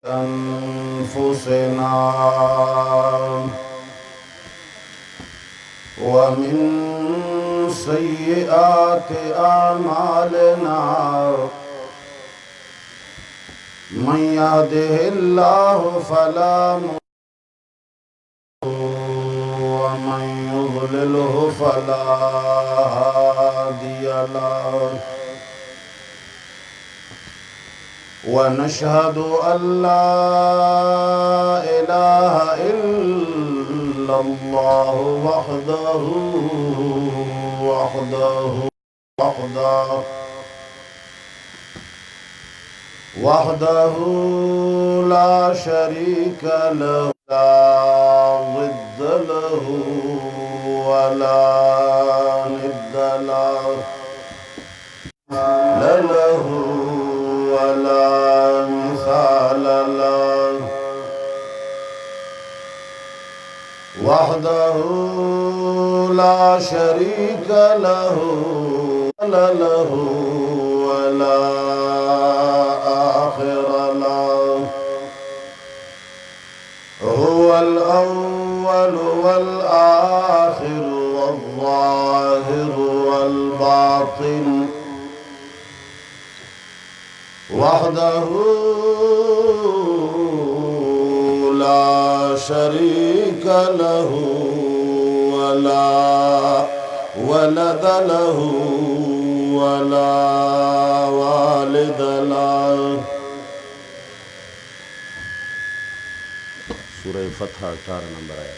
أنفسنا ومن سيئات أعمالنا من يهده الله فلا مضل ومن يضلله فلا هادي له ونشهد أن لا إله إلا الله وحده لا شريك له لا ضد له ولا ند له ولا مثال له وحده لا شريك له ولا آخر له هو الأول والآخر والظاهر والباطن وحده لا شريك له ولا ولد له ولا والد له सूरह फतह 18 नंबर आया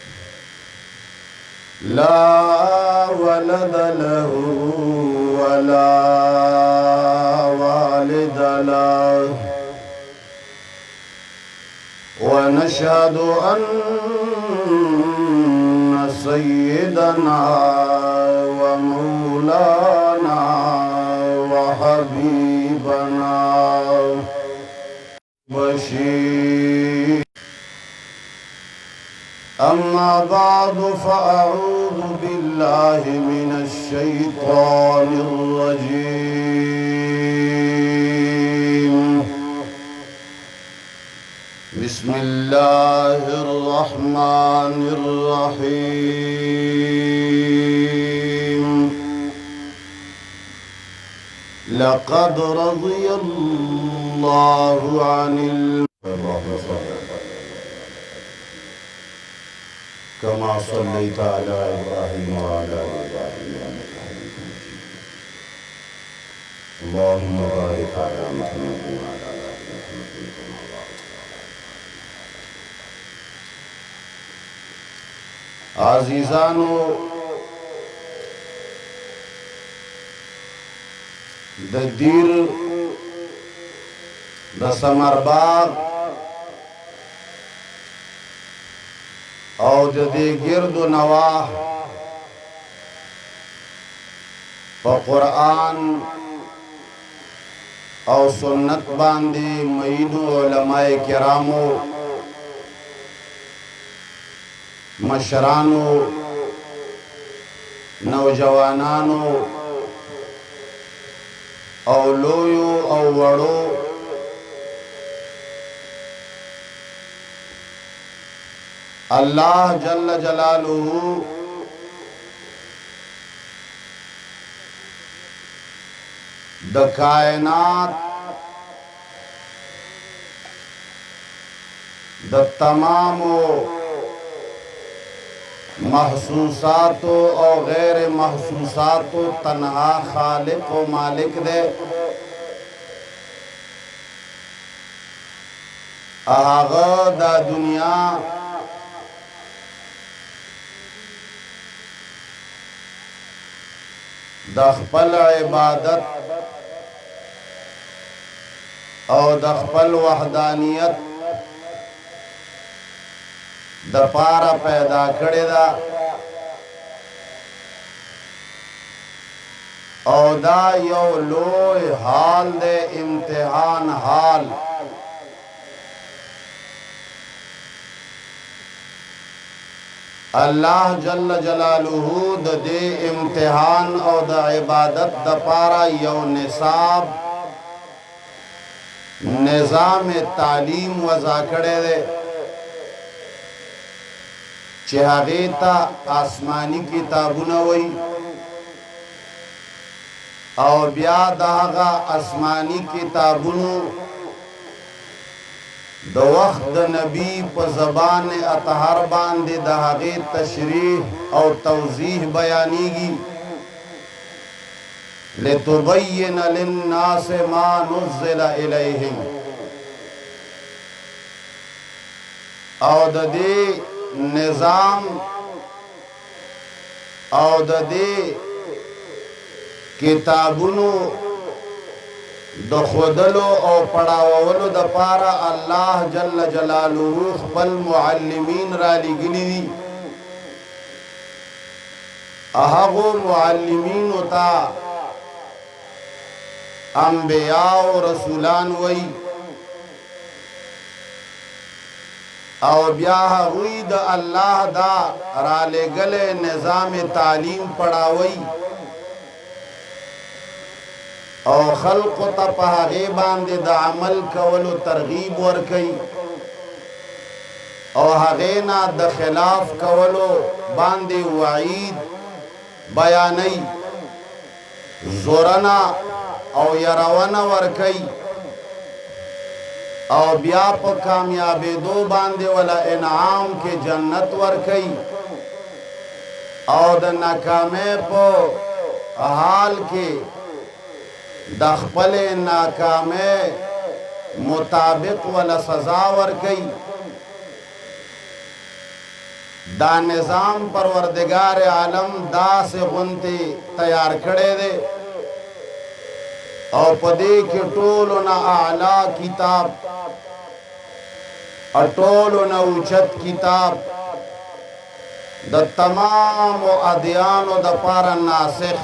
ला वलद लहू वला वालिद लहू ونشهد أن سيدنا ومولانا وحبيبنا بشير أما بعد فأعوذ بالله من الشيطان الرجيم بسم الله الرحمن الرحيم لقد رضي الله عن كما صليت على إبراهيم وعلى آل إبراهيم اللهم بارك على محمد وعلى آل محمد كما باركت عزیزانو د دیر د سمرباغ او د دې گرد و نواح په قرآن او سنت باندې مینو علماء کرامو مشرانو نوجوانانو او لویو او وړو اللہ جل جلالہ د کائنات د تمام محسوسات او غیر محسوسات تنہا خالق و مالک دے آغا دا دنیا د خپل عبادت او د خپل وحدانیت د پاره پیدا کړی دا او دا یو لوی حال دے امتحان حال اللہ جل جلالہ د دے امتحان او د عبادت د پارا یو نصاب نظام تعلیم وضع کړی دی چې هغې ته آسماني کتابونه وایي او بیا د هغه آسماني کتابونو د وخت د نبی په زبان اطهر باندې د هغې تشریح او توضیح بیانېږي لتبین للناس ما نزل الیہم او د دې نظام او د دې کتابونو د خودلو او پڑھاولو د پارا الله جل جلاله خپل معلمین را لګلی دي هغه معلمین تا انبیاء او رسولان وای او بیا هغوی د الله دا را لګل نظام تعلیم پڑھاوي او خلق ته په هغه باندې د عمل کولو ترغیب ورکي او هغه نه د خلاف کولو باندې وعید بیانای زورنا او يرونه ورکي او بیا په کامیابې دو باندې ولا انعام کې جنت ورکي او د ناکامې په حال کې د خپل ناکامه مطابق ولا سزا ورکي دا نظام پروردگار عالم دا سے غنتی تیار کړي دي او پدې کې ټولو نه اعلی کتاب ټولو نه اوچت کتاب د تمام ادیانو د پاره ناسخ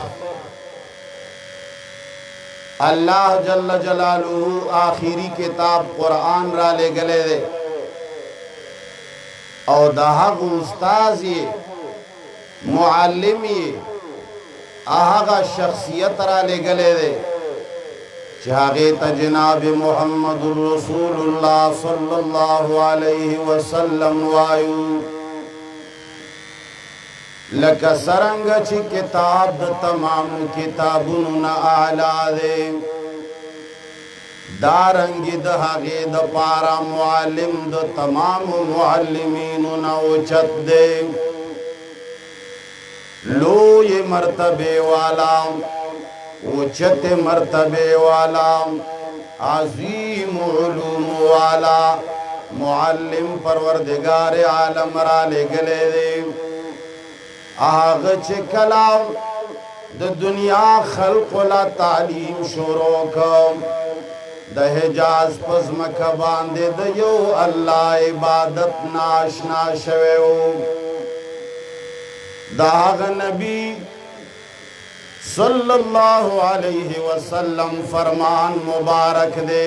اللہ جل جلالہ آخری کتاب قرآن را لے گلے دے او دا حق استازی معلمی آہا شخصیت را لے گلے دے چاہیت جناب محمد رسول اللہ صلی اللہ علیہ وسلم وایو لکه سرنګ چې کتاب د تمام کتابونو نه اعلی دی دارنګ د هغه د پارا معلم د تمام معلمینو نه اوچت دی لوی مرتبه والا اوچت مرتبه والا عظیم علوم والا معلم پروردگار عالم را لګلې دی آغا چه کلام د دنیا خلق لا تعلیم شروع کم د حجاز پزمک باندې د یو الله عبادت ناشنا شویو دا آغا نبی صلی اللہ علیہ وسلم فرمان مبارک دے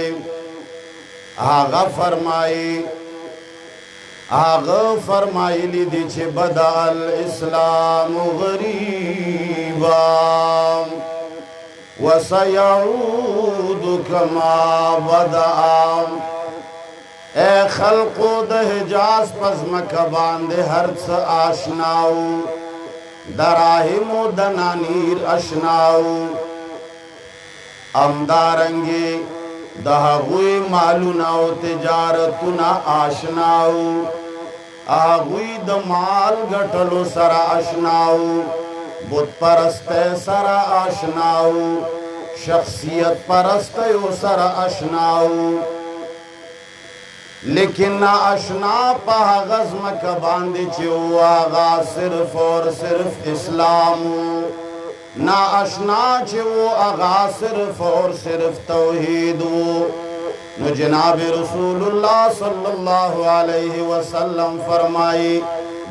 آغا فرمائی لی دی چھ بدأ الاسلام غریبا وسیعود کما بدأ اے خلقو د حجاز پزمک باندے ہرچ آشناو دراہم و دنانیر اشناو امدارنگی دہغوی مالونا و تجارتنا آشناو آغوی د مال گٹلو سر آشناو بت پرستے سر آشناو شخصیت پرستے سر آشناو لیکن نا اشنا پا غزم کا باندی چو آغا صرف اور صرف اسلامو نا اشنا چو آغا صرف اور صرف توحیدو نو جناب رسول اللہ صلی اللہ علیہ وسلم فرمائی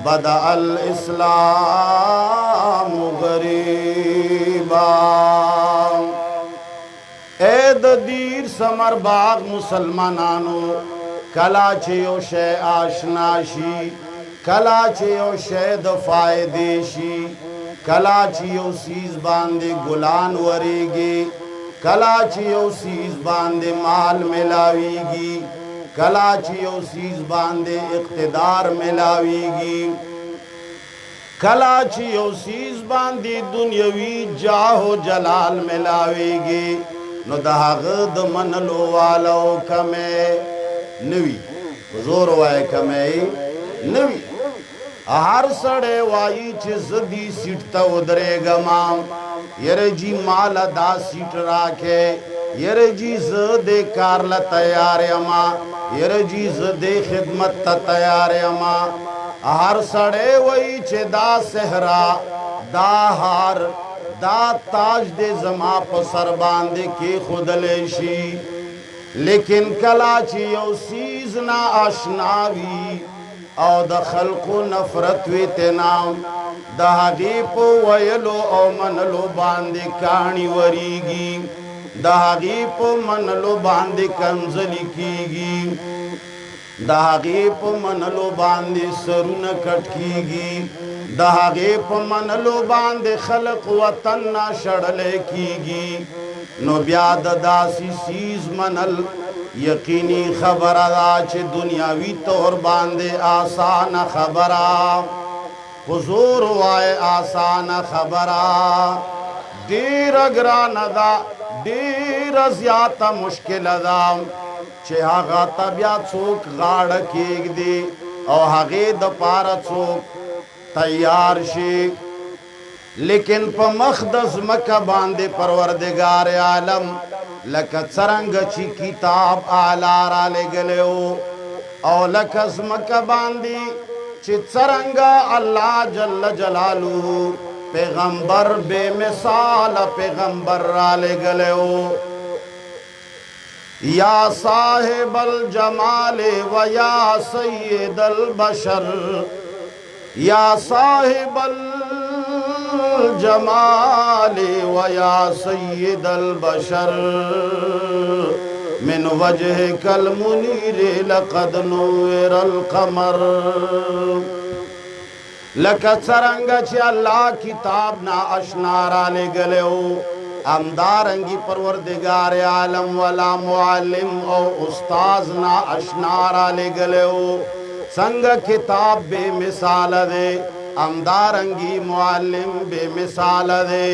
بدأ الاسلام غریبا اید دیر سمر باغ مسلمانانو کلا چیو شے آشناشی کلا چیو شے دفائدیشی کلا چیو سیز باندے گلان وریگی کلا چې یو سیز باندې مال ملاویږي کلا چې یو سیز باندې اقتدار ملاویږي کلا چې یو سیز باندې دنیوي جاه و جلال ملاویږي نو د هغه د منلو والو کمې نوي زور وای کمې نوي هر سړی وایي چې زدي سیټ ته ودرېږم یره جی مال دا سیټ راکې یره جی ز دې کار له تیار یم یره جی ز دې خدمت ته تیار یم هر سړی وایي چې دا صحرا دا هار دا تاج دې زما په سر باندې کې خودلې شي لیکن کلا چې یو سیز نا آشنا وي او د خلقو نفرت وی تنام د هغې په ویلو او منلو باندې کاڼي وریږي د هغې په منلو باندې کنځلې کیږي د هغې په منلو باندې سرونه کټ کیږي د هغې په منلو باندې خلق وطن نه شړلی کیږي نو بیا د داسې سیز منل یقینی خبره دا چې دنیاوی طور باندې آسانه خبره حضور وای آسانه خبره ډیره ګرانه ده ډیره زیاته مشکله ده چې هغه ته بیا څوک غاړه کېږدي او هغې دپاره څوک تیار شي لیکن په مخ د ځمکه باندې پروردګار عالم لکه څرنګه چې کتاب اعلی را لېږلی او لکه ځمکه باندې چې څرنګه الله جل جلاله پیغمبر بے مثال پیغمبر را لېږلی یا صاحب الجمال و یا سید البشر یا صاحب الجمال و یا سید البشر من وجهک المنیر لقد نور القمر لکه څرنګه چې الله کتاب نا آشنا را لېږلی امدارنگی پروردگار عالم والا معلم او استاز نا آشنا را لېږلی سنگ کتاب بے مثال دے امدارنگی معلم بے مثال دے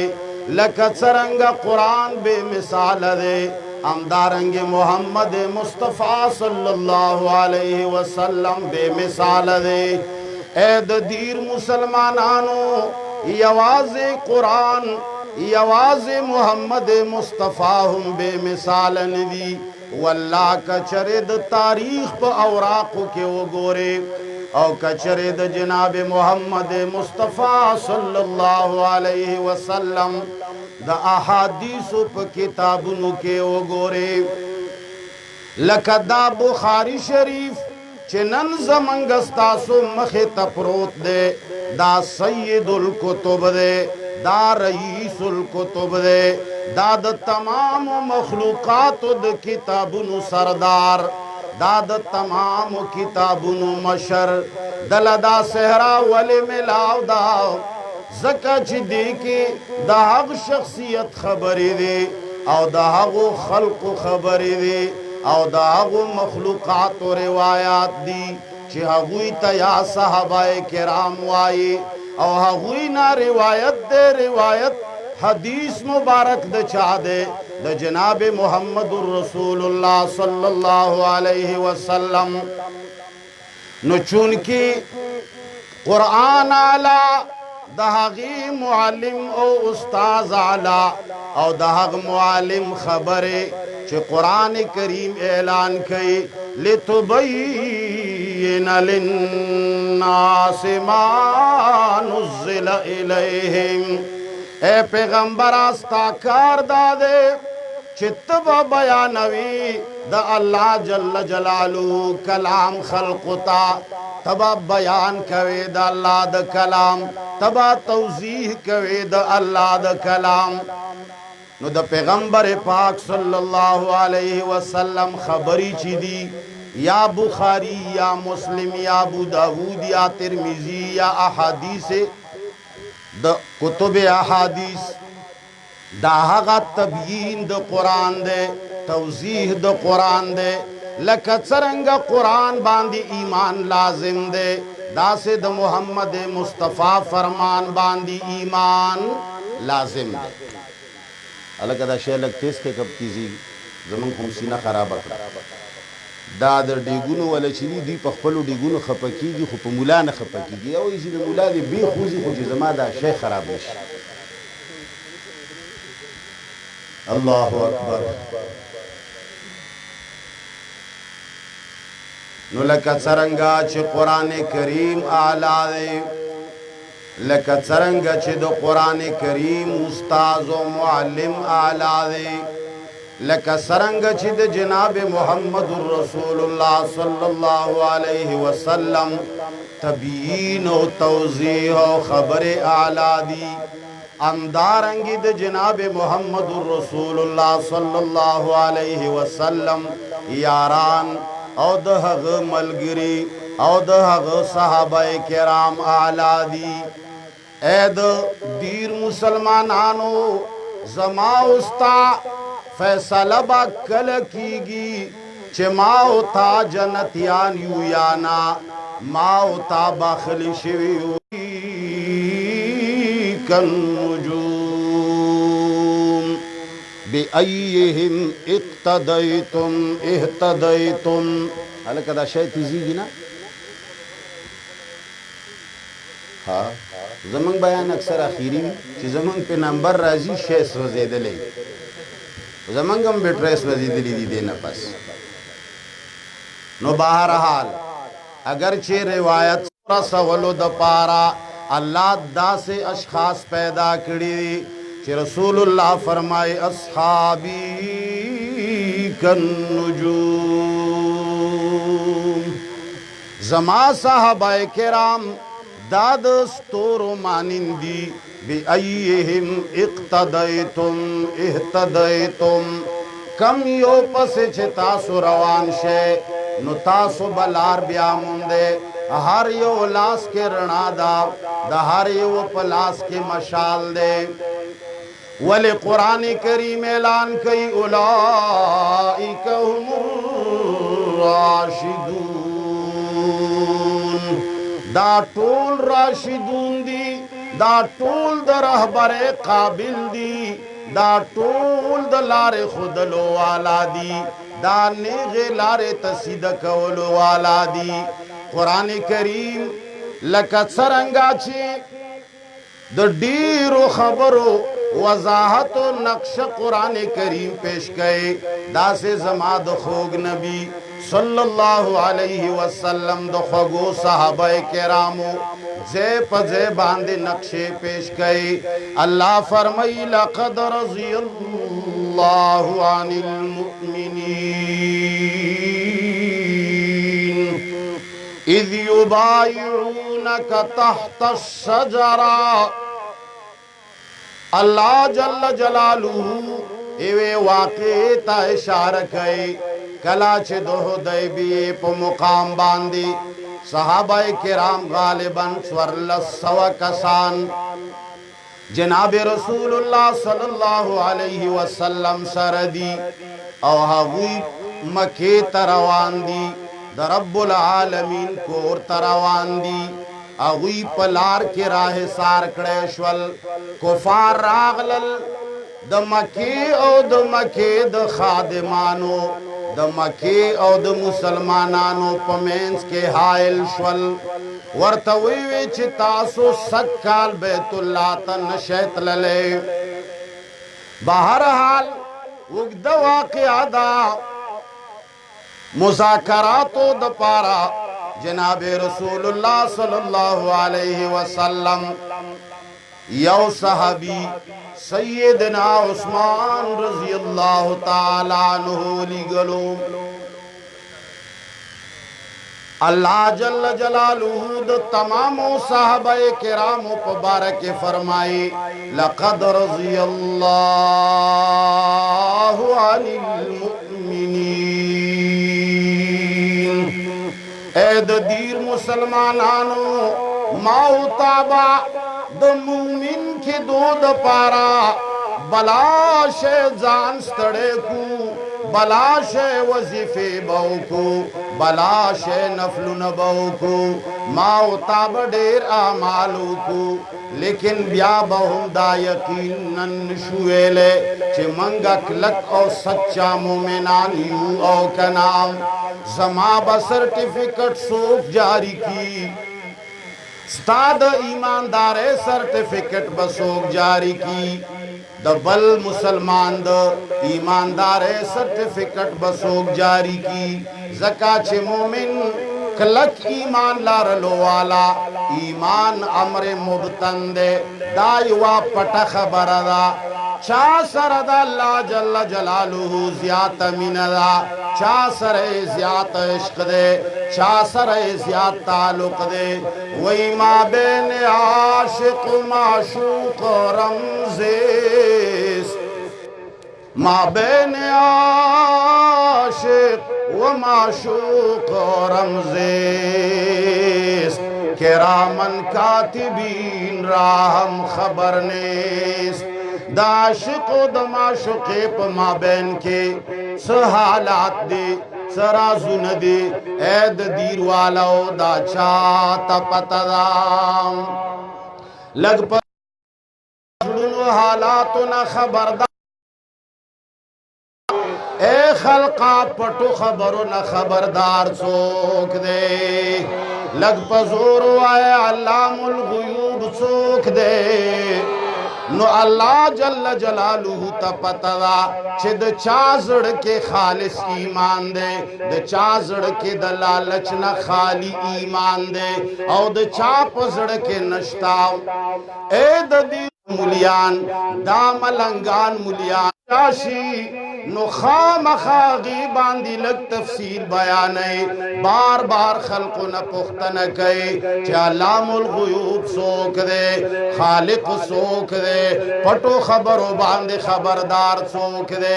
لکه څرنګه قرآن بے مثال دے امدارنگی محمد مصطفیٰ صلی اللہ علیہ وسلم بے مثال دے اے د دیر مسلمانانو یواز قرآن یواز محمد مصطفیٰ هم بے مثال ندی واللہ کچرے د تاریخ پا اوراقو کے وگورے او کچرے د جناب محمد مصطفیٰ صلی اللہ علیہ وسلم د احادیثو پا کتابونو کے وگورے لکه دا بخاری شریف چنن زمنگ استاسو مخی تپروت دے دا سید الکتب دے دا رئیس الکتب دے دا د تمام مخلوقات د کتابونو سردار دا د تمام کتابونو مشر دل دا صحرا ولی ملاو دا زکا چی دی کی دا حق شخصیت خبری دی او دا حق خلق خبری دی او دا حق مخلوقات و روایات دی چی حقوی تا یا صحابہ کرام وائی او حقوی نا روایت دے روایت حدیث مبارک د چا دے د جناب محمد رسول اللہ صلی اللہ علیہ وسلم نو چونکی قرآن علا دہاغی معلم او استاز علا او دہاغ معلم خبرے چھ قرآن کریم اعلان کئی لِتُبَيِّنَ لِلنَّاسِ مَا نُزِّلَ إِلَيْهِمْ اے پیغمبر آستا کار دادے چتب بیانوی دا اللہ جل جلالو کلام خلقتا تبا بیان کوي دا اللہ دا کلام تبا توضیح کوي دا اللہ دا کلام نو دا پیغمبر پاک صلی اللہ علیہ وسلم خبری چی دی یا بخاری یا مسلم یا ابو داود یا ترمذی یا احادیث دا کتب احادیث دا هغه تبیین د قرآن دے توضیح د قرآن دے لکه څرنګه قرآن باندې ایمان لازم دے دا سے د محمد مصطفیٰ فرمان باندې ایمان لازم دے الکه دا شی لگ تیز کے کب کیزی زمون کوم سینه خراب کړه دا د ډیګونو ولا چلی دی په خپل ډیګونو خپکیږي خو په مولا نه خپکیږي او چې د مولا دی به خوځي خو چې زما دا شی خراب نشي الله اکبر نو لکه څرنګه چې قران کریم اعلی دی لکه څرنګه چې د قران کریم استاد او معلم اعلی دی لکه څرنګه چې د جناب محمد رسول الله صلی الله علیه وسلم تبیین او توضیح او خبر اعلی دی امدارنګي د جناب محمد رسول الله صلی الله علیه وسلم یاران او د هغه ملګری او د هغه صحابه کرام اعلی دي اے د دیر مسلمانانو زما استا فیصله با کل کیږي چې ما او تا جنتیان یو یا نا ما او تا باخلی شوی كالنجوم بأيهم اقتديتم اهتديتم هلکه دا شی تیزیږي نه ها زمونږ بیان اکثر اخیری چې زمونږ په نمبر راځي شی سوځېدلی زمونږ هم بیټرۍ سوځېدلی دي دې نه پس نو بهرحال اگر چې روایت رسولو د پاره اللہ دا سے اشخاص پیدا کری کہ رسول اللہ فرمائے اصحابی کالنجوم زما صحابہ کرام داد ستور مانندی بی ایہم اقتدیتم اہتدیتم کم یو پس چھ تاسو روان شے نو تاسو بلار بیاموندے ہر یو لاس کے رنا دا دا ہر یو پلاس کے مشال دے ولی قرآن کریم اعلان کئی اولائک هم الراشدون دا ټول راشدون دی دا ټول دا رہبر قابل دی دا ټول دا لار خودلو والا دی دا نیغ لار تسید کولو والا دی قرآن کریم لکه څرنګه چې د ډیرو خبرو وضاحت و نقش قرآن کریم پیش کړي داسې زما د خوږ نبی صلی الله علیه وسلم د خوږو صحابه کرامو ځای په ځای باندې نقشې پیش کړي الله فرمایي لقد رضي الله عن المؤمنين اذ یبایعونک تحت الشجرہ اللہ جل جلالہ ایوے واقع تا اشارہ کئی کلاچ دو حدیبیہ پا مقام باندی صحابہ کرام غالباً سورلسو کسان جناب رسول اللہ صلی اللہ علیہ وسلم سردی او ہاوی مکی تروان دی دا رب العالمین کور تروان دی اغوی پلار کی راہ سار کڑیشول کفار راغلل دا مکی او دا مکی دا خادمانو دا مکی او دا مسلمانانو پمینس کے حائل شول ورطویوی چی تاسو سکال بیت اللہ تا نشیط للے بہرحال وقت واقعہ دا مذاکراتو دا پارا جناب رسول اللہ صلی اللہ علیہ وسلم یو صحابی سیدنا عثمان رضی اللہ تعالیٰ عنہ لگلو اللہ جل جلالہ دا تمام صحابہ کرام مبارک فرمائی لقد رضی اللہ عن المؤمنین اے دا دیر مسلمانانو ماو تابا دا مومن کی دو دا پارا بلاشه ځان ستړی کو بلاشه وظیفې به وکو بلاشه نفلونه به وکو ما او تا به ډېر اعمال وکو لیکن بیا به هم دا یقینا نشو ویلی چې منګه کلک او سچا مومنان یو او کنا زما به سرټیفیکټ څوک جاری کی ستا د ایماندارۍ سرټیفیکټ به څوک جاری کی د بل مسلمان د ایماندارۍ سرټیفیکټ به څوک جاری کی ځکه چې مومن کلک ایمان لرلو والا ایمان امر مبتن دے دا یوا پټه خبره ده چا سره د الله جل جلاله زیات مینه ده چا سره زیات عشق ده چا سره زیات تعلق ده وی ما بین عاشق و معشوق رمزیست ما بین عاشق و معشوق رمزیست کرامن کاتبین را هم خبر نیست دا عاشق و دا معشوق پا ما بین کے سه حالات دی سرازو ندی اید دیر والاو دا چاہتا پتا دا لگ پر جڑنو حالاتنا خبردار اے خلقا پٹو خبرو نہ خبردار سوک دے لگ پزور وائے علام الغیوب سوک دے نو اللہ جل جلالہ تا پتا دا چھ دا چازڑ کے خالص ایمان دے دا چازڑ کے دلالچ نہ خالی ایمان دے او دا چاپزڑ کے نشتاو اے دا دی مولیان دا ملنگان مولیان راشی نو خامخا غیبان دی لگ تفصیل بیانے بار بار خلقو نا پختن کئی چا علام الغیوب سوک دے خالق سوک دے پٹو خبرو باندے خبردار سوک دے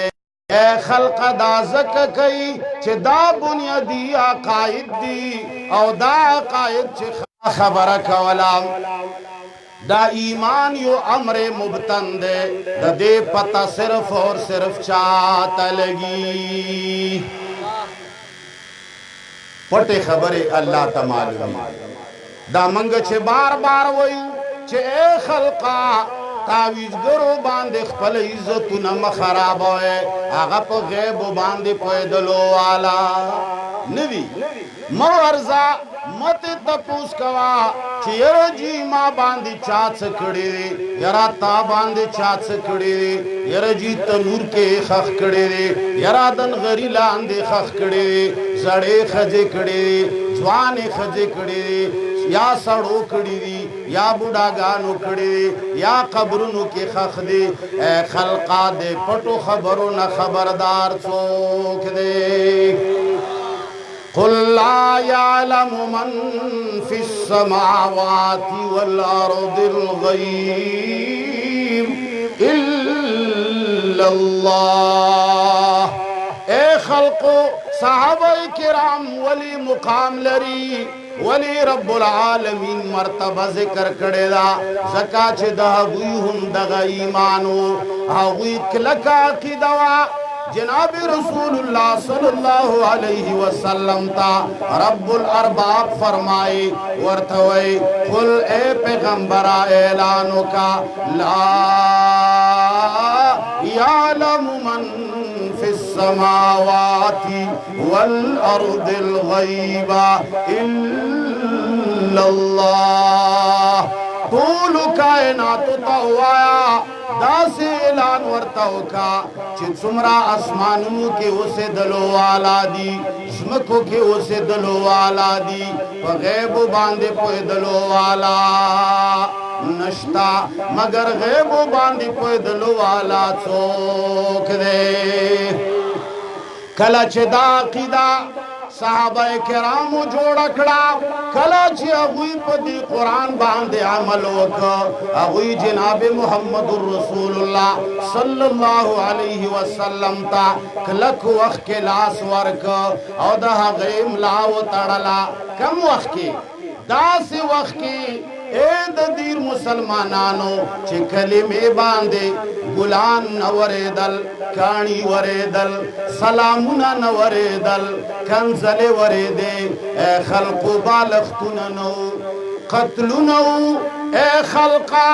اے خلق دا زک کئی چا دا بنیادی عقائد دی او دا عقائد چا خبرک ولام دا ایمان یو امر مبتن دے دا دے پتا صرف اور صرف چاہتا لگی پٹے خبرے اللہ تا معلوم دا منگ چھے بار بار ویو چھے اے خلقا تاویز گرو باندے خپل عزتو نم خراب ہوئے آغا پا غیبو باندے پیدلو والا نوی مورزا مت تپوس کوا چی یرا جی ما باندی چاہت سکڑی دی یرا تا باندی چاہت سکڑی دی یرا جی تنور کے خخ کڑی دی یرا دن غری لاندے خخ کڑی دی زڑے خجے کڑی دی جوانے خجے کڑی دی یا سڑو کڑی دی یا بڑاگانو کڑی دی یا قبرونو کے خخ دی اے خلقا دے پٹو خبرو نہ خبردار سوک دے قل لا يعلم من في السماوات والأرض الغيب إلا الله اے خلقو صحابہ کرام ولی مقام لری ولی رب العالمین مرتبہ ذکر کردے دا زکا چھ دا ہوئی ہم دغا ایمانو ہوئی کلکا کی دوا جناب رسول اللہ صلی اللہ علیہ وسلم تا رب الارباب فرمائے ورتوئے قل اے پیغمبرہ اعلانو کا لا یعلم من فی السماوات والارض الغیب الا اللہ طول کائنات تاوایا دا سے اعلان ورتاو کا چھ سمرا اسمانوں کے اسے دلو والا دی زمکو کے اسے دلو والا دی غیب باندے پوئے دلو والا نشتا مگر غیب باندے پوئے دلو والا چوک دے کلا چھ دا عقیدہ صحابہ کرامو جوڑا کڑا کلا چی اگوی پا دی قرآن باندے عمل وکا اگوی جناب محمد الرسول اللہ صلی اللہ علیہ وسلم تا کلک وقت کے لاس ورکا او دا غیم لاو تڑلا کم وقت کی دا سی وقت کی اے دیر مسلمانانو چه کلمه باندے گلان نوریدل کانی وریدل سلامونا نوریدل کنزل وریدے اے خلق بالختننو قتلنو اے خلقا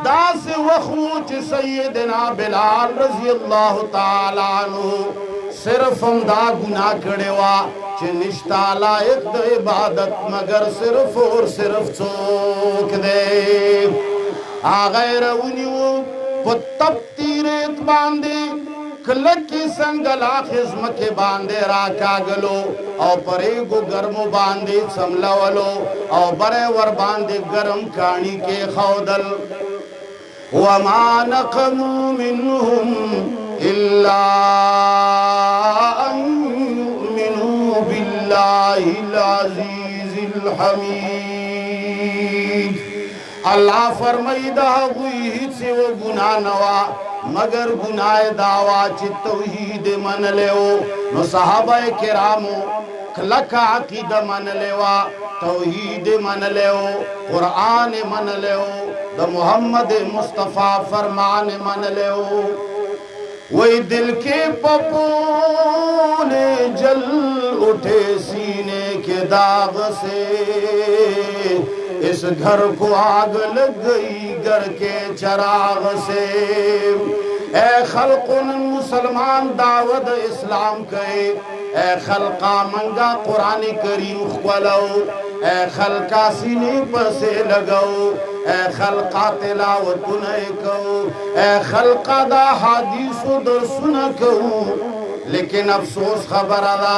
داس وخوچ سیدنا بلال رضی اللہ تعالیٰ عنہ صرف ہم دا گناہ کڑے وا چھ نشتا لائق دا عبادت مگر صرف اور صرف چوک دے آغیر اونیو پتب تیریت باندے کلکی سنگلا خزم کے باندے راکا گلو او پریگو گرمو باندے سملولو او برے ور باندے گرم کانی کے خودل وما نقموا منهم إلا أن يؤمنوا بالله العزيز الحميد اللہ فرمائدہ ہوئی ہی سے وہ گناہ نوا مگر گناہ دعویٰ چی توحید من لیو نو صحابہ کرامو کلکا عقیدہ من لیوا توحید من لیو قرآن من لیو دا محمد مصطفیٰ فرمان من لیو وہی دل کے پپولے جل اٹھے سینے کے داغ سے اس گھر کو آگ لگ گئی گھر کے چراغ سے اے خلقن مسلمان دعوت اسلام کہے اے خلقا منگا قرآن کریم خولو اے خلقا سینے پر سے لگو اے خلقا تلاوت نئے کہو اے خلقا دا حدیث و درسن کہو لیکن افسوس خبر دا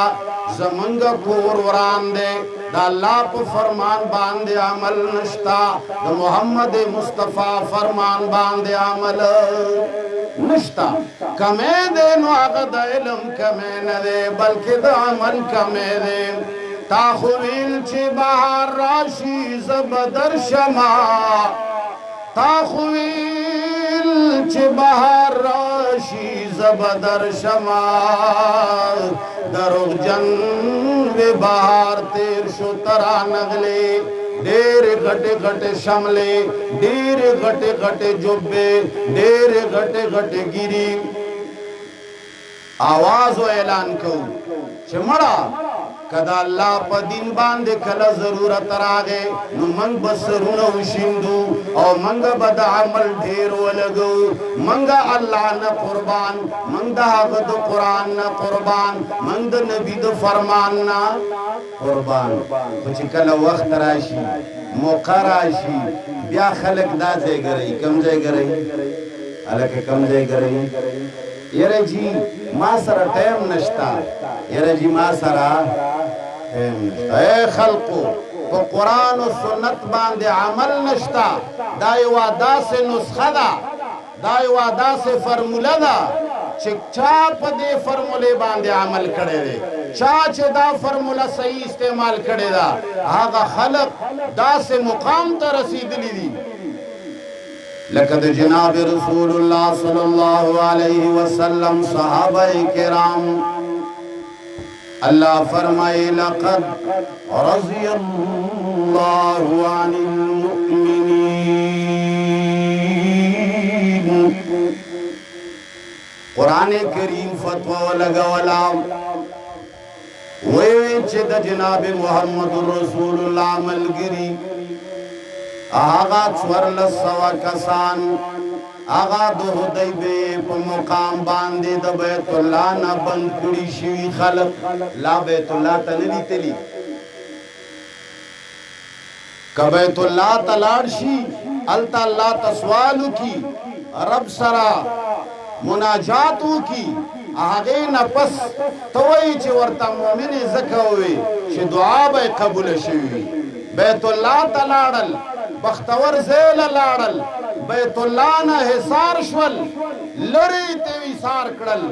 زمنگا کور وران دے دا اللہ پا فرمان باندے عمل نشتا دا محمد مصطفیٰ فرمان باندے عمل نشتا کمے دے نو آگا دا علم کمے ندے بلکہ دا عمل کمے دے تاخویل چی بہار راشی زبدر شما تاخویل چی بہار راشی زبدر شما دروغ جن وی بہار تیر شو ترا نغلے دیر گھٹے گھٹے شملے دیر گھٹے گھٹے جبے دیر گھٹے گھٹے گیری آواز و اعلان کہو چمڑا کدا اللہ پا دین باندے کلا ضرورت راگے نو منگ بسرونو شندو او منگ بدا عمل ڈھیرو لگو منگا اللہ نا قربان منگ دا حفظ قرآن نا قربان منگ دا نبی دا فرمان نا قربان کچھ کلا وقت راشی موقع راشی بیا خلق دا زے گرئی کم زے گرئی علاقہ کم زے گرئی یرے جی ما سرا ٹیم نشتا یرے جی ما سرا ٹیم نشتا اے خلقو تو قرآن و سنت باندے عمل نشتا دائی وعدہ سے نسخہ دا دائی وعدہ سے فرمولہ دا چاپ دے فرمولے باندے عمل کڑے دے چاچ دا فرمولہ صحیح استعمال کڑے دا آگا خلق دا سے مقام تا رسید لی دی لقد جناب رسول اللہ صلی اللہ علیہ وسلم صحابہ کرام اللہ فرمائے لقد رضی اللہ عن المؤمنین قرآن کریم فتوہ لگولا ویچد جناب محمد رسول اللہ ملگری آغا چورل سوا کسان آغا دو حدیبے پا مقام باندے دا بیت اللہ نا بند کڑی شوی خلق لا بیت اللہ تا ندی تلی کہ بیت اللہ تلار شی التا اللہ تسوالو کی رب سرا مناجاتو کی آغے نپس توئی چی ورطا مومن زکووی چی دعا بے قبول شوی بیت اللہ تلارل بختور زیل لارل بیت اللہ نا حسار شول لری تیوی سار کڑل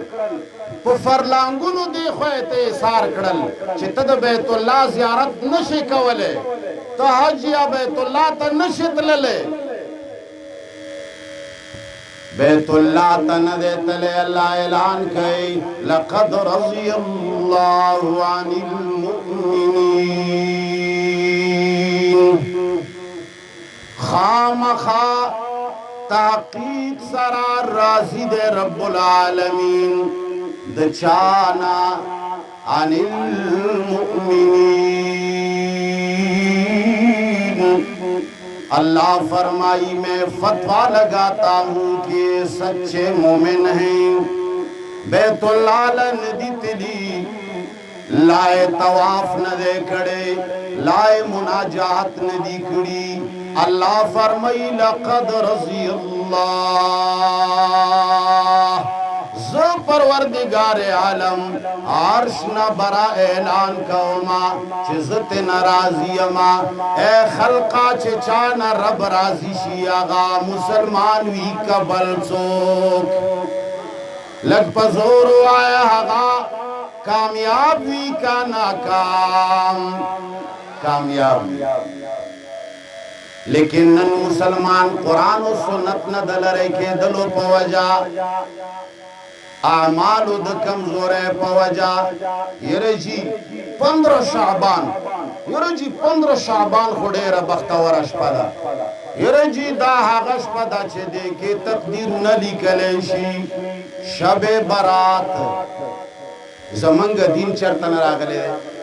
پو فرلانگونو دی خوی تی سار کڑل چی تد بیت اللہ زیارت نشی کولے تو حجیہ بیت اللہ تا نشد للے بیت اللہ تا ندے تلے اللہ اعلان کئی لقد رضی اللہ عن المؤمنین خامخا تحقیق سرا راضی دے رب العالمین د چانا عن المؤمنین اللہ فرمائی میں فتوہ لگاتا ہوں کہ سچے مومن ہیں بیت اللہ ندی تلی لائے طواف ندے کڑے لائے مناجات ندی کڑی اللہ فرمائی لقد رضی اللہ ز پروردگار عالم عرش نہ برا اعلان کوما چزت ناراضی اما اے خلقا چچانا رب راضی شی آغا مسلمان وی قبل چوک لگ پزور آیا آغا کامیاب وی کا ناکام کامیاب لیکن نن مسلمان قرآن و سنت نہ دل رہے کے دلو پوجا اعمال د کمزور پوجا یره جی 15 شعبان یره جی 15 شعبان خډه را بختور شپدا یره جی دا هغه شپدا چې دې کې تقدیر نه لیکل شي شب برات زمنګ دین چرته نه راغله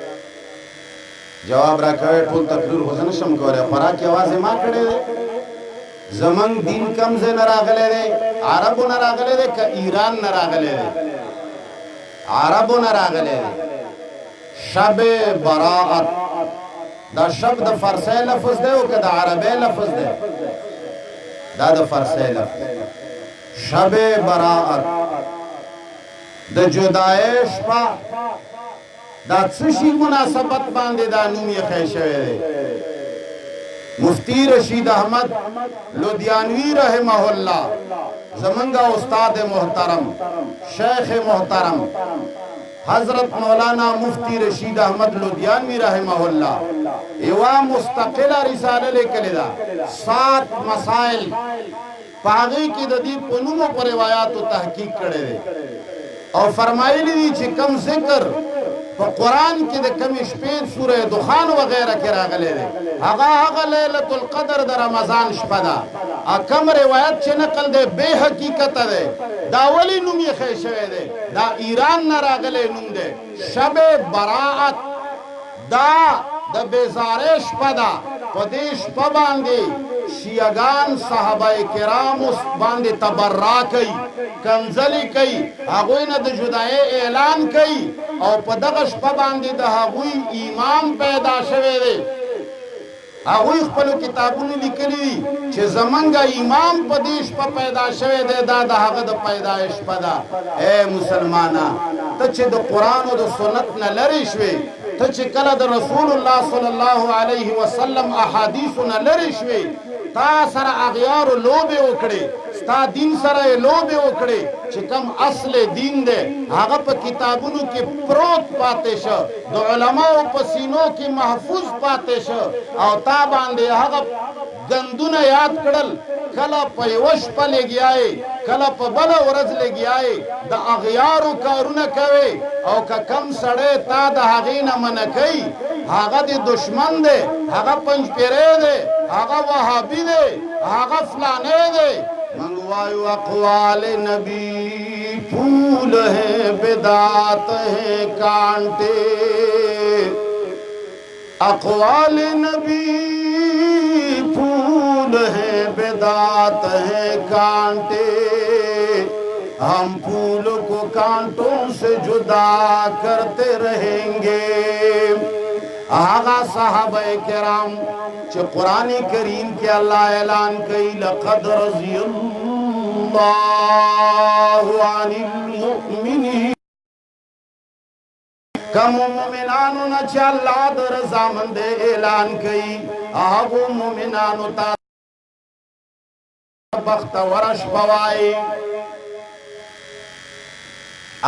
جواب راکړ ټول تقریر حسن شم کوله خوراک आवाज ما کړي زمنګ دین کم سے نراغلے دے عربو نراغلے دے کہ ایران نراغلے دے عربو نراغلے دے شب براعت دا شب دا فرسے لفظ دے او کہ دا عربے لفظ دے دا فرسے لفظ شب براعت دا جدائش پا دا چشی مناسبت باندے دا نومی خیشوے دے مفتی رشید احمد لدھیانوی رحمہ اللہ زمنگا استاد محترم شیخ محترم حضرت مولانا مفتی رشید احمد لدھیانوی رحمہ اللہ ایوہ مستقلہ رسالہ لے کلی دا 7 مسائل پاگی کی ددی پنومو پر روایات و تحقیق کردے دے اور فرمائی لی چی کم ذکر تو قرآن کی دے کمی شپید سورہ دخان وغیرہ کی راغلے دے آغا لیلت القدر در رمضان شپدا کم روایت چی نقل دے بے حقیقت دے دا ولی نمی خیشوے دے دا ایران نہ راغلے نم دے شب براعت دا بیزارش پدا پدیش پباندی شیعگان صحابہ کرام اس باندی تبرا کئی کنزلی کئی آگوی نا دا جدائے اعلان کئی اور پدغش پباندی دا آگوی ایمان پیدا شوے دے آگوی خپلو کتابونی لکلی چه زمنگا ایمان پدیش پا پیدا شوے دے دا آغا دا پیدایش پدا اے مسلمانا تا چه دا قرآن و دا سنت نا لرشوے تا چه کلا دا رسول اللہ صلی اللہ علیہ وسلم احادیثنا لرشوے تا سر اغیار لوبے اکڑے ستا دین سر لوبے اکڑے چکم اصل دین دے آغا پا کتابونو کی پروت پاتے شا دو علماء پا سینوں کی محفوظ پاتے شا او تا باندے آغا گندون یاد کڑل کلا پا یوش پا لے گیائے کلا پا بلا ورز لے گیائے دا اغیارو کارونا کوئے او کا کم سڑے تا دا حقین منکئی آغا دی دشمن دے آغا پنج پیرے دے آغا وحابی دے آغا فلانے دے منگوائیو اقوال نبی پھول ہے بدعات ہے کانٹے اقوال نبی پھول ہے بدعات ہے کانٹے ہم پھول کو کانٹوں سے جدا کرتے رہیں گے آغا صحابہ کرام چھ قرآن کریم کے اللہ اعلان کئی لقد رضی اللہ عن المؤمنین کم مومنانو نا چھ اللہ در رضا مند اعلان کئی آغو مومنانو تا بخت ورش بوائی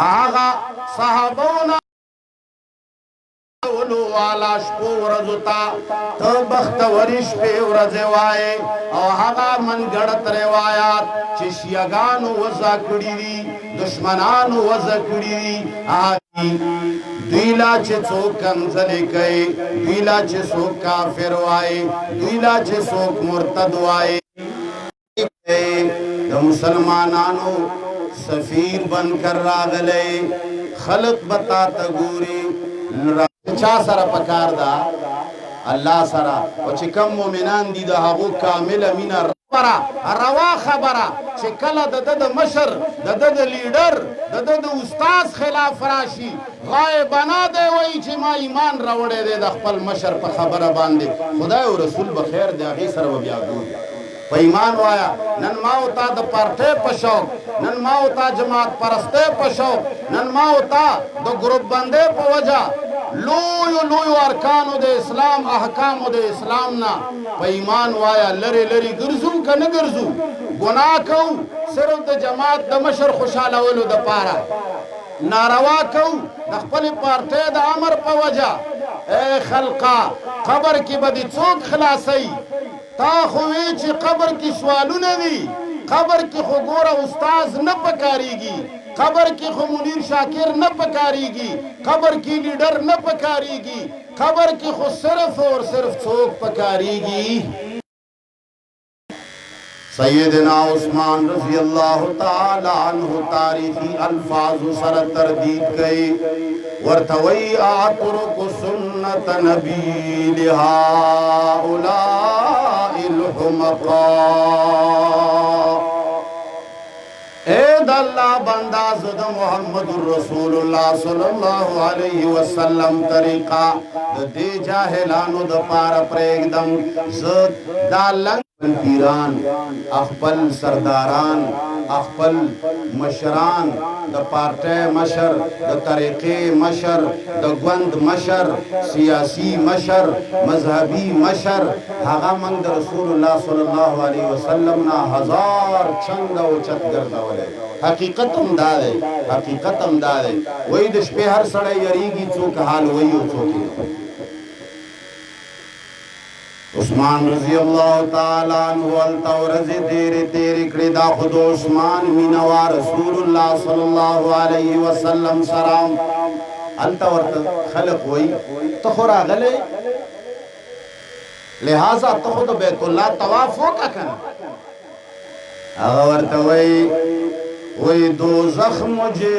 آغا صحابونا اولو والا شپو ورزتا تو بخت ورش پہ ورزوائے او آغا من گڑت روایات چھ شیعگانو وزا کڑی دی دشمنانو وزا کڑی دی آگی دویلا چھ سوک کنزلے کئے دویلا چھ سوک کافر وائے دویلا چھ سوک مرتد وائے د مسلمانانو سفیر بن کر راغلی خلق بتا تا گوری چا سره پکار دا الله سره او چې کم مؤمنان دي د هغو کامل مینا روا خبره چې کله د مشر د لیډر د استاد خلاف راشي غایبانه دی وایي چې ما ایمان راوړی دی د خپل مشر په خبره باندې خدای او رسول به خیر دی هغې سره به بیا ګوري په ایمان وایا نن ما او تا د پارټۍ په شوق نن ما او تا جماعت پرستۍ په شوق نن ما او تا د ګروپ بندۍ په وجه لویو ارکانو د اسلام احکامو د اسلام نه په ایمان وایا لرې لرې ګرځو که نه ګرځو ګناه کوو صرف د جماعت د مشر خوشحالولو دپاره ناروا کوو د خپلې پارټۍ د امر په وجه ای خلقه قبر کې به دې څوک خلاصوي تا خو وی چې قبر کې سوالونه دي قبر کې خو ګوره استاذ نه پکارېږي قبر کې خو منیر شاکر نه پکارېږي قبر کې لیډر نه پکارېږي قبر کې خو صرف اور صرف څوک پکارېږي سیدنا عثمان رضی اللہ تعالی عنہ تاریخی الفاظ سر تردید گئی ورتوی آترک سنت نبی لہاؤلاء الحمقاء اے داللہ بندہ زد محمد رسول اللہ صلی اللہ علیہ وسلم طریقہ دے جاہلانو دا پارا پریگدم زد دالنگ پیران اخپل سرداران اخپل مشران د پارټۍ مشر د طریقې مشر د ګوند مشر سیاسی مشر مذهبي مشر هغه موږ د رسول الله صلی الله علیه وسلم نه هزار چنګ او چت ګرځولی حقیقت هم دا دی حقیقت هم دا دی وایي د شپې هر سړی یریږي څوک حال وایي او څوک عثمان رضی اللہ تعالیٰ عنہ التورز تیرے کڑی دا خود عثمان مینوا رسول اللہ صلی اللہ علیہ وسلم سلام التورت خلق ہوئی تو خورا غلے لہذا تو خود بیت اللہ طواف ہو کا کنا اغورت وی دوزخ مجھے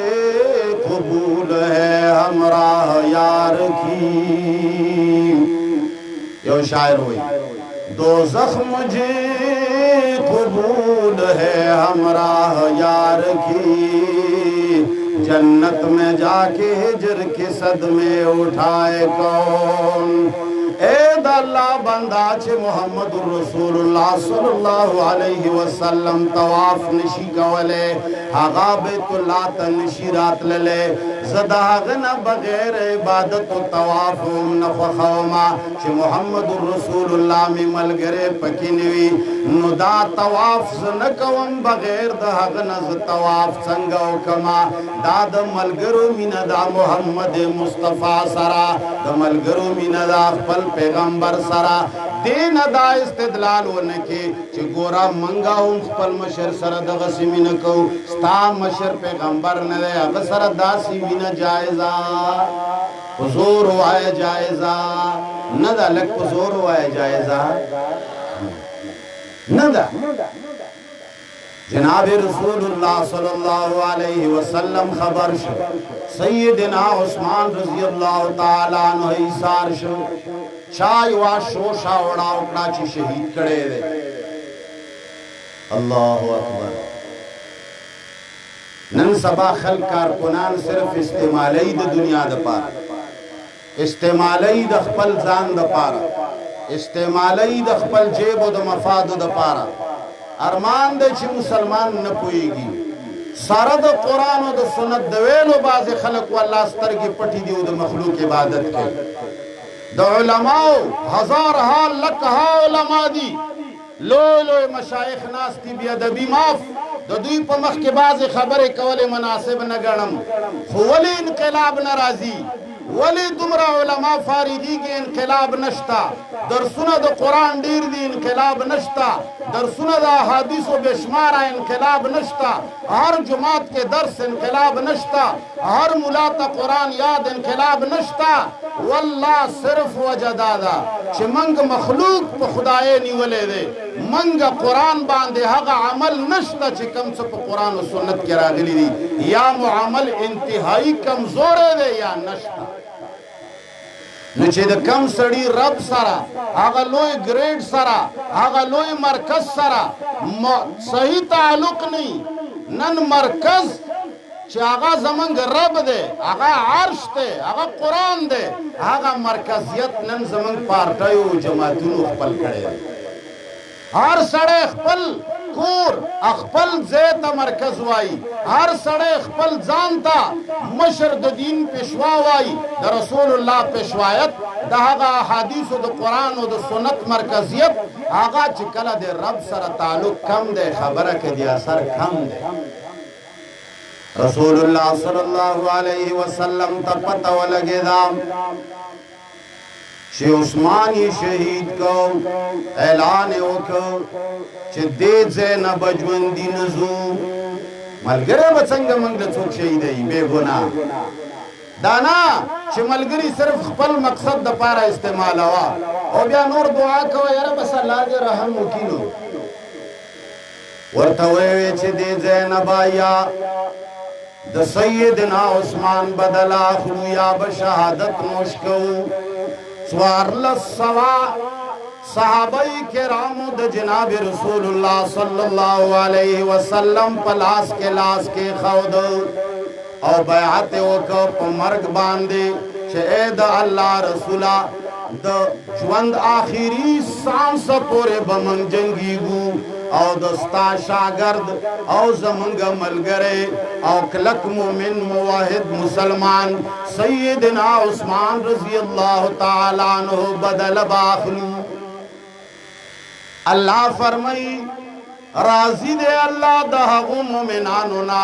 قبول ہے ہمراہ یار کی یو شاعر ہوئی دوزخ مجھے قبول ہے ہمراہ یار کی جنت میں جا کے ہجر کے صدمے اٹھائے کون اے اللہ بندہ چھے محمد رسول اللہ صلی اللہ علیہ وسلم طواف نشی کولے آغا بیت اللہ تنشی رات للے زداغنا بغیر عبادت و طواف نفخوما چھے محمد رسول اللہ میں ملگرے پکینوی نو دا طواف زنکوم بغیر داغنا زطواف سنگو کما دا دا ملگرو من دا محمد مصطفیٰ سرا دا ملگرو من دا خپل پیغمبر سرا دین دا استدلال ونکی چی گورا منگا ہوں خپل مشر سر دا غسیمی نکو ستا مشر پیغمبر ندے اگر سر دا سیمی نا جائزہ حضور ہوئے جائزہ ندا لک حضور ہوئے جائزہ ندا جناب رسول اللہ صلی اللہ علیہ وسلم خبر شو سیدنا عثمان رضی اللہ تعالیٰ عنہ ایسار شو چای واشو شاوڑا اکڑا چی شہید کڑے دے اللہ اکبر نن سبا خلق کارکنان صرف استعمالی دا دنیا دا پارا استعمالی دا خپل زان دا پارا استعمالی دا خپل جیب و دا مفاد دا پارا ارمان دے چی مسلمان نپوئی گی سارا دا قرآن و دا سنت دویلو باز خلق واللہ سترگی پٹی دیو دا مخلوق عبادت کے دا علماء ہزار حال لکہا علماء دی لو مشایخ ناس تی بیادبی معاف دا دوی پا مخ کے باز خبر کول مناسب نگرم ولی انقلاب نرازی ولی دمرا علماء فارغی کے انقلاب نشتا درسنا دا قرآن دیر دی انقلاب نشتا درسنا دا حدیث و بشمارا انقلاب نشتا ہر جماعت کے درس انقلاب نشتا ہر ملاتا قرآن یاد انقلاب نشتا واللہ صرف وجہ دادا چھ منگ مخلوق پا خدایے نیولے دے منګه قرآن باندې هغه عمل نشته چې کم څه په قرآن او سنت کې راغلي دي یا مو عمل انتهایی کمزوری دی یا نشته نو چې د کم سړي رب سره هغه لوی ګریډ سره هغه لوی مرکز سره صحیح تعلق نه نن مرکز چې هغه زمونږ رب دی هغه عرش دی هغه قرآن دی هغه مرکزیت نن زمونږ پارټیو جماعتونو خپل کړی دی هر سړی خپل کور خپل ځای ته مرکز وایي هر سړی خپل ځان ته مشر د دین پیشوا وایي د رسول الله پیشوایت د هغه احادیثو د قرآن او د سنت مرکزیت هغه چې کله د رب سره تعلق کم دی خبره کې د اثر کم دی رسول الله صلی الله علیه وسلم ته پته ولګېده چې عثمان یې شهید کو اعلان یې وکړ چې دې ځای نه به ژوندي نه ځو ملګری به څنګه موږ له څوک شهیدوي بې ګناه دا نه چې ملګري صرف خپل مقصد دپاره استعمالوه او بیا نور دعا کوه یاره بس الله دې رحم وکړي نو ورته ویې چې دې ځای نه به یا د سیدنا عثمان بدل اخلو یا به شهادت نوش کوو سوارلس سوا صحابه کرامو د جناب رسول الله صلی الله علیه وسلم پلاس کے لاس کے خود او بیعت وکړه په مرګ باندې چې اے د الله رسولا د ژوند آخري سانس پورې به موږ جنګیږو او دستا شاگرد او زمنگ ملگرے او کلک مومن موحد مسلمان سیدنا عثمان رضی اللہ تعالیٰ عنہ بدل باخلو اللہ فرمائی راضی دے اللہ دہغو مومنانونا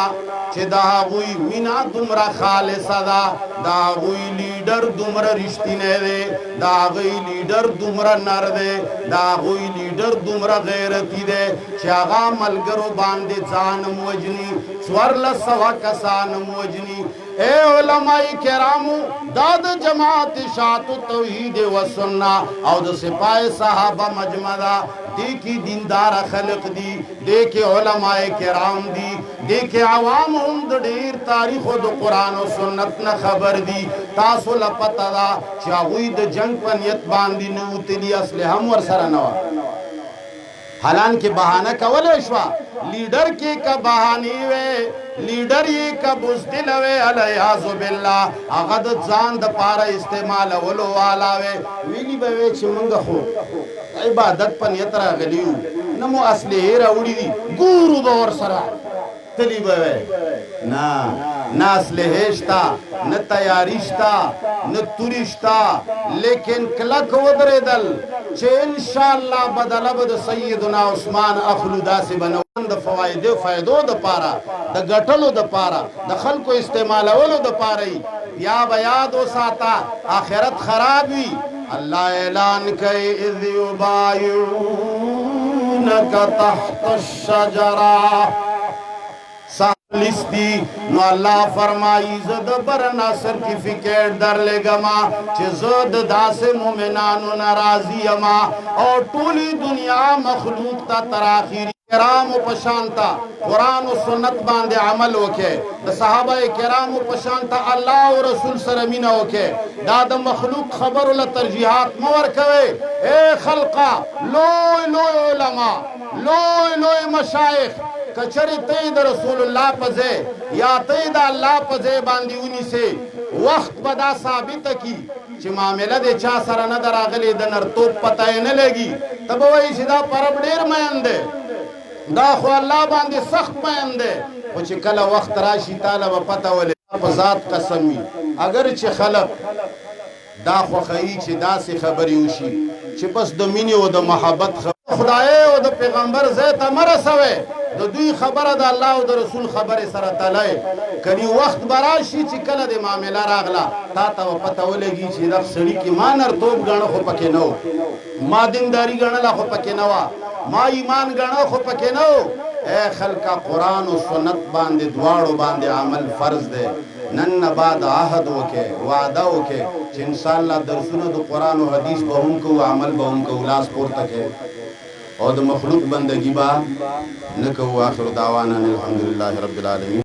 چه دہغوی مینا دمرا خالصا دا دہغوی لیڈر دمرا رشتینے دے دہغوی لیڈر دمرا نر دے دہغوی لیڈر دمرا غیرتی دے چاگا ملگرو باندے زانم وجنی سورل سوا کسانم وجنی اے علماء کرامو داد جماعت شاعت توحید و سننا او د سپاہ صحابہ مجمدہ دیکھی دیندار خلق دی دیکھی علماء کرام دی دیکھی عوام هم د ډیر تاریخ او د قرآن و سنت نه خبر دی تاسو لپته دا چې هغوی د جنگ په نیت باندې نه وتلي اسلحه هم ورسره نه وه حالان کې بهانه کولی شوه لیډر کې که بهانې وې لیډر یې که بزدل وې الیاذ بالله هغه د ځان دپاره استعمالولو والا وې ویلي به وې چې موږ خو عبادت په نیت راغلي یو نه مو اسلحې راوړي دي ګورو به ورسره تلی به وې نه نه اسلحې شته نه تیاري شته نه توري شته لیکن کلک ودرېدل چې انشاءالله بدله به د سیدنا عثمان اخلو داسې به نه د فایدو دپاره د ګټلو دپاره د خلکو استعمالولو دپاره یا به یاد وساته آخرت خراب وي الله اعلان کوي اذ یبایعونک تحت الشجره لیستی نو اللہ فرمائی زد برنا سرٹیفکیٹ در لگما چه زد داس مومنانو نرازی اما اور طولی دنیا مخلوق تا تراخیری کرام و پشانتا قرآن و سنت باندے عمل ہوکے دا صحابہ کرام و پشانتا اللہ و رسول سرمین ہوکے دادا مخلوق خبر اللہ ترجیحات مور کوئے اے خلقہ لوئی لوئی علماء لوئی لوئی مشایخ کچری تید رسول اللہ پزے یا تید اللہ پزے باندیونی سے وقت بدا ثابت کی چی معاملہ دے چا سر ندر آگلی دنر توپ پتائے نلگی تب وہی شدہ پرب دیر مین دے دا خو اللہ باندی سخت مین دے وچی کلا وقت راشی طالب پتہ ولی ذات قسمی اگر چی خلق دا خو خیی چی دا سی خبری ہوشی چی بس دو مینی و دو محبت خدای و دو پیغمبر زیتا مرسوے دو دوی خبره د الله او د رسول خبره سره تلای کني وخت براشي چې کله د معاملې راغله تا ته پته ولګي چې د سړي کې ما نرتوب غاڼه خو پکې نه ما دینداری غاڼه خو پکې نه ما ایمان غاڼه خو پکې نه اے خلقا قرآن و سنت باندې دواړو باندې عمل فرض دی نن نه بعد عهد وکې وعده وکې چې انشاءالله درسونه د قرآن و حدیث به هم کوو عمل به هم کوو لاس پورته کې او د مخلوق بندگی با نکو. آخر دعوانا الحمدلله رب العالمین.